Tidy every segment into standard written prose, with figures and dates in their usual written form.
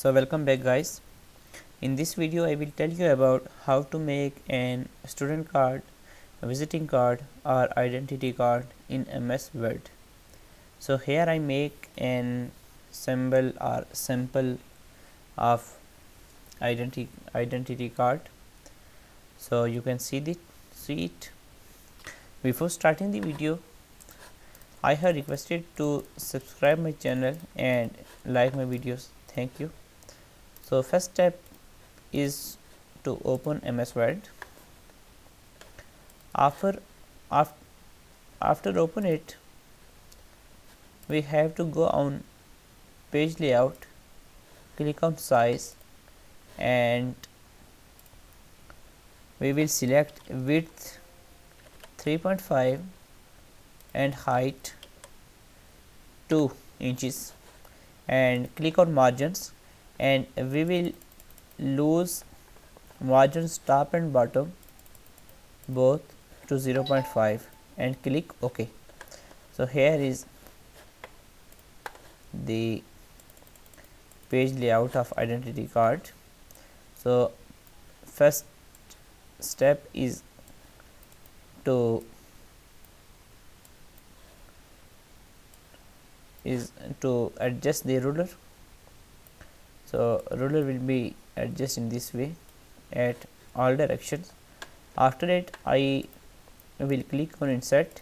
So welcome back guys. In this video I will tell you about how to make an student card, a visiting card or identity card in MS Word. So here I make an symbol or sample of identity card. So you can see it. Before starting the video, I have requested to subscribe my channel and like my videos. Thank you. So first step is to open MS Word. After open it, we have to go on page layout, click on size, and we will select width 3.5 and height 2 inches and click on margins, and we will lose margins top and bottom both to 0.5 and click OK. So here is the page layout of identity card. So first step is to adjust the ruler. So ruler will be adjust in this way at all directions. After it, I will click on insert,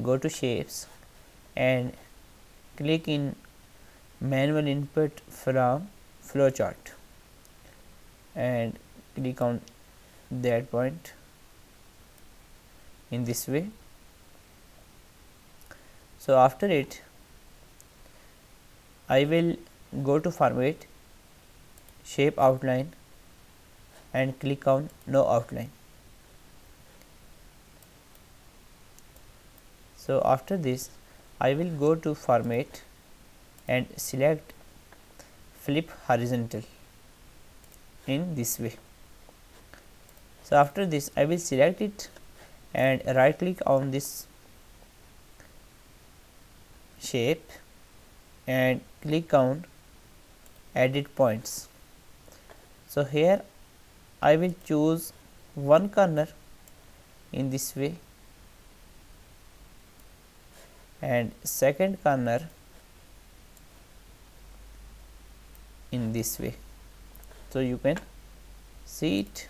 go to shapes and click in manual input from flowchart and click on that point in this way. So after it, I will go to format, shape outline and click on no outline. So after this, I will go to format and select flip horizontal in this way. So after this, I will select it and right click on this shape and click on edit points. So here I will choose one corner in this way and second corner in this way. So you can see it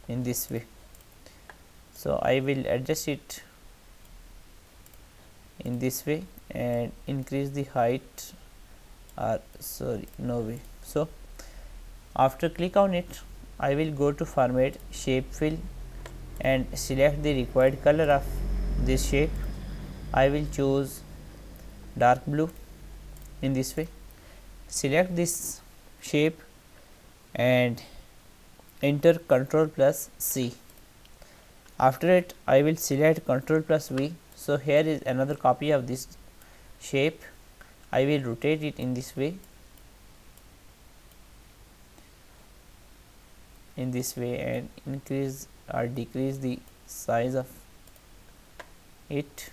in this way. So I will adjust it in this way and increase the height, or no way. So after click on it, I will go to format, shape fill and select the required color of this shape. I will choose dark blue in this way. Select this shape and enter Ctrl plus C. After it, I will select Ctrl plus V. So here is another copy of this shape. I will rotate it in this way, and increase or decrease the size of it.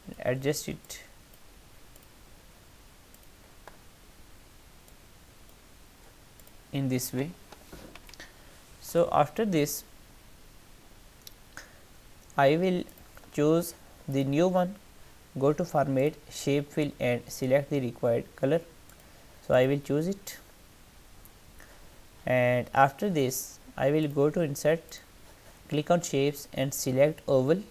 And adjust it in this way. So after this, I will choose the new one, go to format, shape fill and select the required color. So I will choose it, and after this I will go to insert, click on shapes and select oval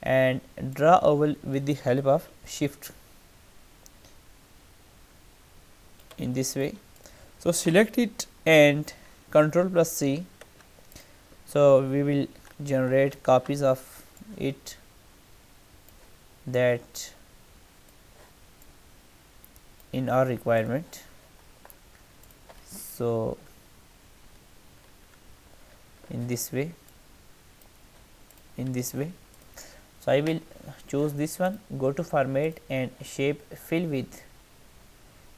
and draw oval with the help of shift in this way. So select it and Ctrl plus C. So we will generate copies of it that in our requirement. So in this way. So I will choose this one, go to format and shape fill with,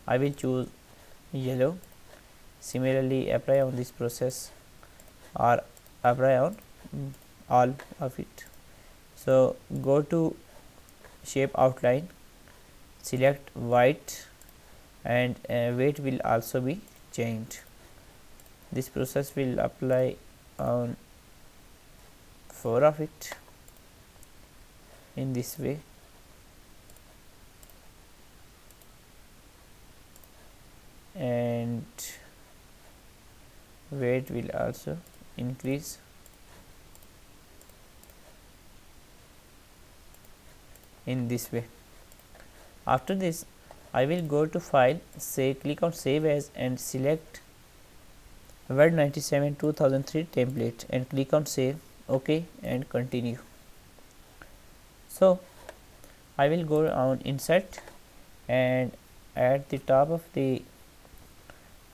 I will choose yellow Similarly, apply on this process or apply on all of it. So go to shape outline, select white, and weight will also be changed. This process will apply on 4 of it in this way. And weight will also increase. In this way. After this, I will go to file, say click on save as and select Word 97 2003 template and click on save, OK, and continue. So I will go on insert, and at the top of the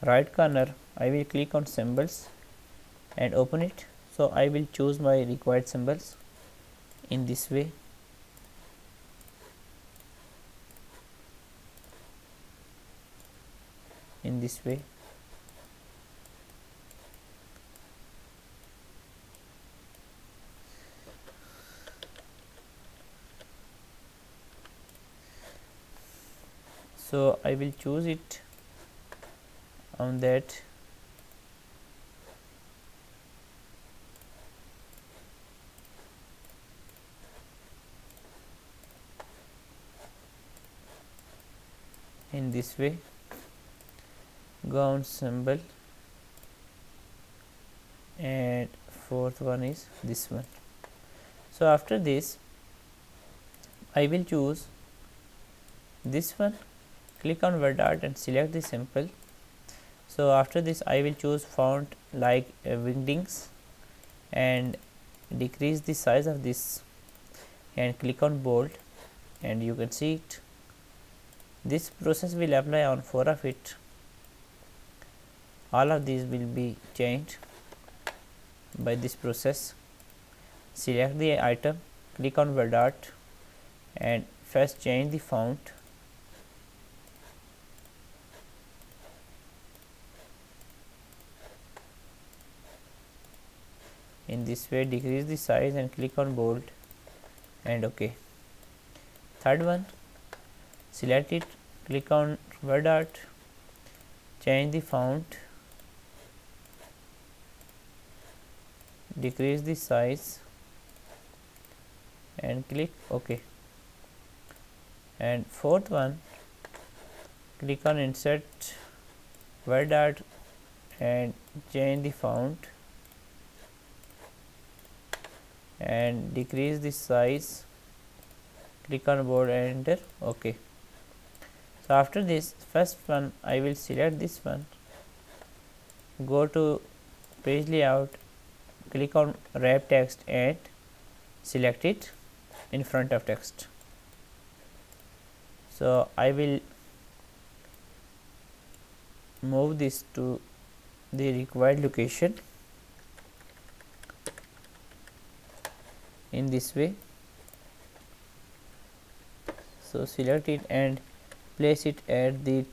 right corner I will click on symbols and open it. So I will choose my required symbols in this way. In this way. So I will choose it on that. In this way. Go on symbol, and fourth one is this one. So after this I will choose this one, click on word art and select the sample. So after this I will choose font like Wingdings and decrease the size of this and click on bold, and you can see it. This process will apply on 4 of it. All of these will be changed by this process. Select the item, click on word art and first change the font. In this way, decrease the size and click on bold and OK. Third one, select it, click on word art, change the font, decrease the size and click OK. And fourth one, click on insert word art and change the font and decrease the size, click on bold and enter OK. So after this first one I will select this one, go to page layout, click on wrap text and select it in front of text. So I will move this to the required location in this way. So select it and place it at the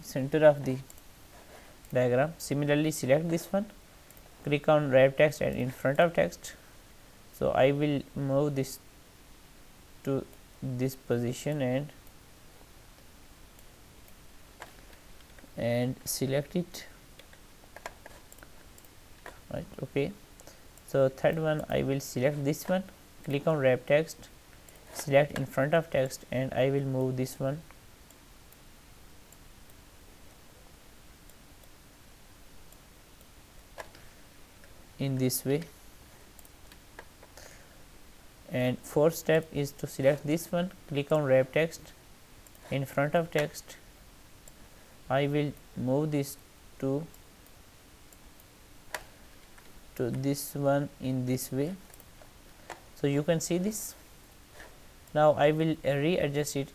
center of the diagram. Similarly, select this one, click on wrap text and in front of text. So I will move this to this position and select it, right. Okay. So third one I will select this one, click on wrap text, select in front of text and I will move this one in this way. And fourth step is to select this one, click on wrap text, in front of text I will move this to this one in this way. So you can see this. Now I will readjust it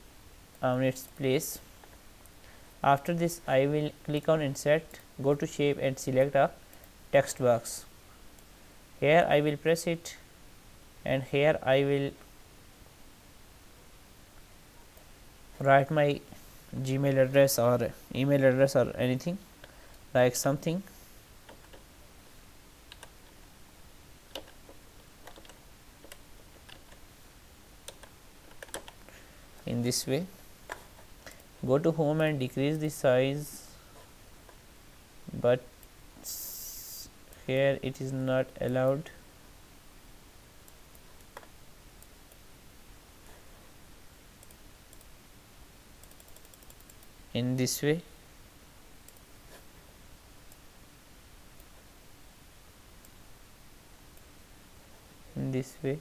on its place. After this I will click on insert, go to shape and select a text box. Here I will press it and here I will write my Gmail address or email address or anything like something. In this way, go to home and decrease the size, but here it is not allowed. In this way, in this way,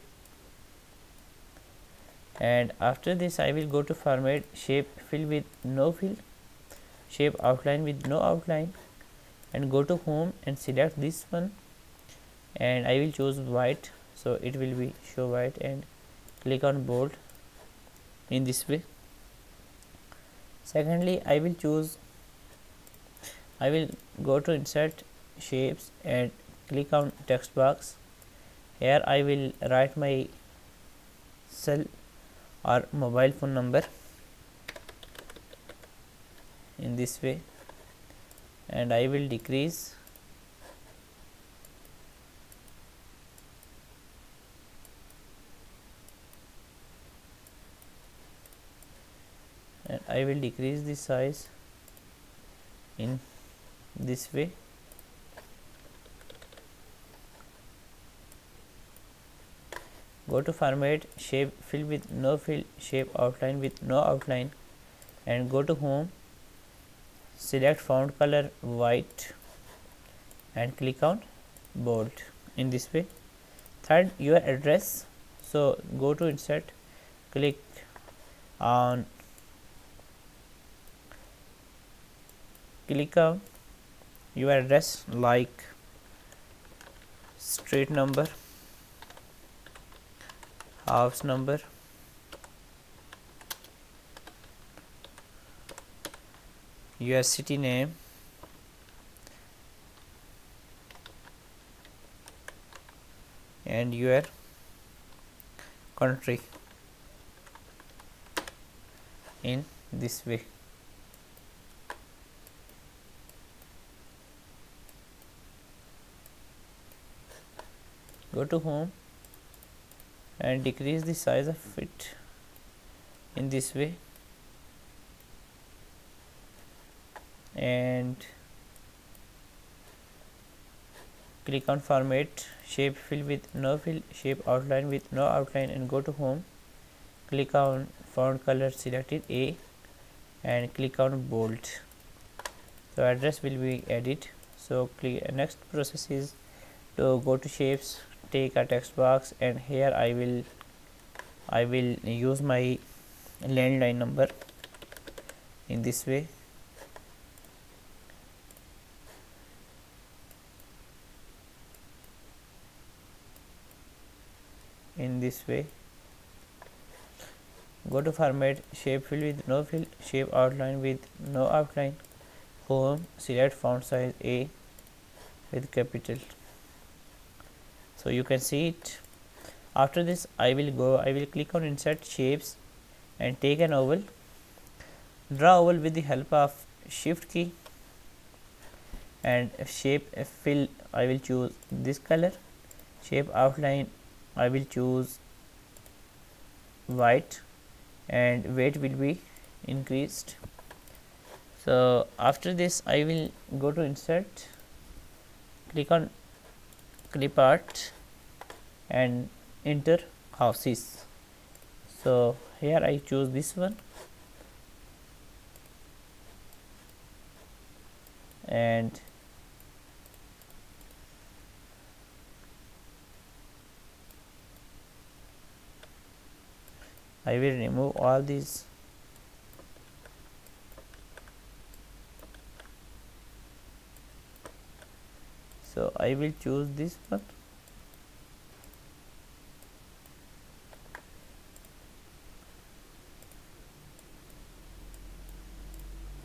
and after this I will go to format shape fill with no fill, shape outline with no outline, and go to home and select this one, and I will choose white, so it will be show white, and click on bold in this way. Secondly, I will go to insert shapes and click on text box. Here I will write my cell or mobile phone number in this way, and I will decrease, and I will decrease the size in this way. Go to format shape fill with no fill, shape outline with no outline, and go to home, select font color white and click on bold in this way. Third, your address, so go to insert, click on your address like street number, house number, your city name, and your country in this way. Go to home and decrease the size of it in this way, and click on format shape fill with no fill, shape outline with no outline, and go to home, click on font color selected A and click on bold, so address will be added. So next process is to go to shapes, take a text box, and here I will use my landline number in this way. In this way, go to format shape fill with no fill, shape outline with no outline, home, select font size A with capital, so you can see it. After this I will click on insert shapes and take an oval, draw oval with the help of shift key, and shape fill I will choose this color, shape outline I will choose white, and weight will be increased. So after this I will go to insert, click on clip art and enter houses. So here I choose this one, and I will remove all these. So I will choose this one,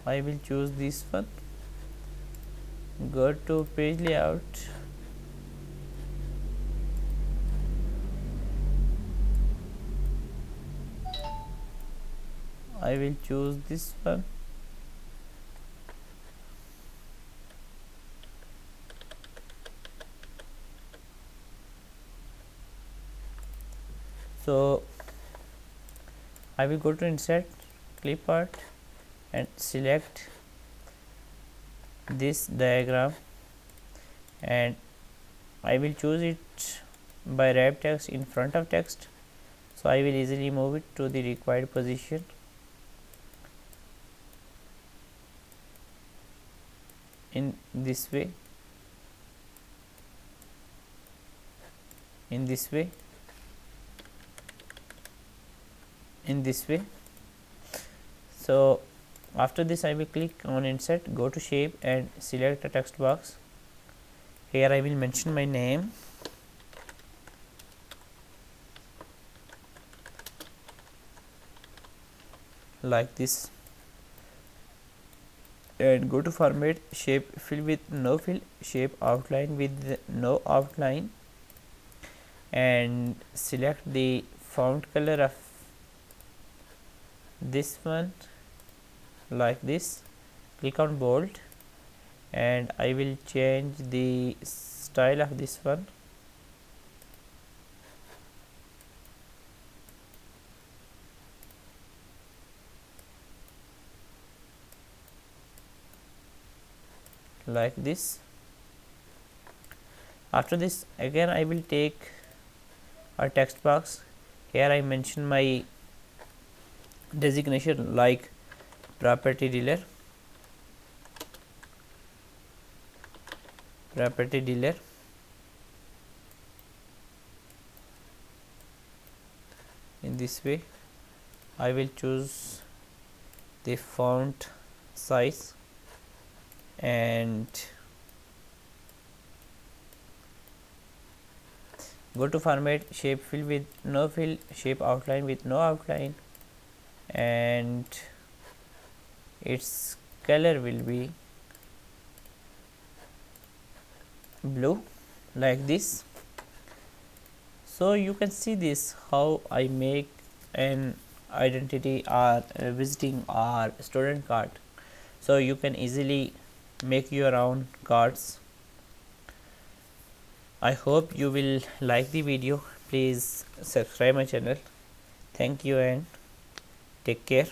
I will choose this one, go to page layout, I will choose this one, So I will go to insert clip art and select this diagram, and I will choose it by wrap text in front of text. So I will easily move it to the required position. In this way, in this way, in this way. So after this I will click on insert, go to shape and select a text box. Here I will mention my name, like this, and go to format, shape fill with no fill, shape outline with no outline, and select the font color of this one like this. Click on bold, and I will change the style of this one. Like this. After this, again I will take a text box. Here I mention my designation like property dealer, property dealer. In this way I will choose the font size, and go to format, shape fill with no fill, shape outline with no outline, and its color will be blue, like this. So you can see this how I make an identity or visiting or student card. So you can easily make your own cards. I hope you will like the video. Please subscribe my channel. Thank you and take care.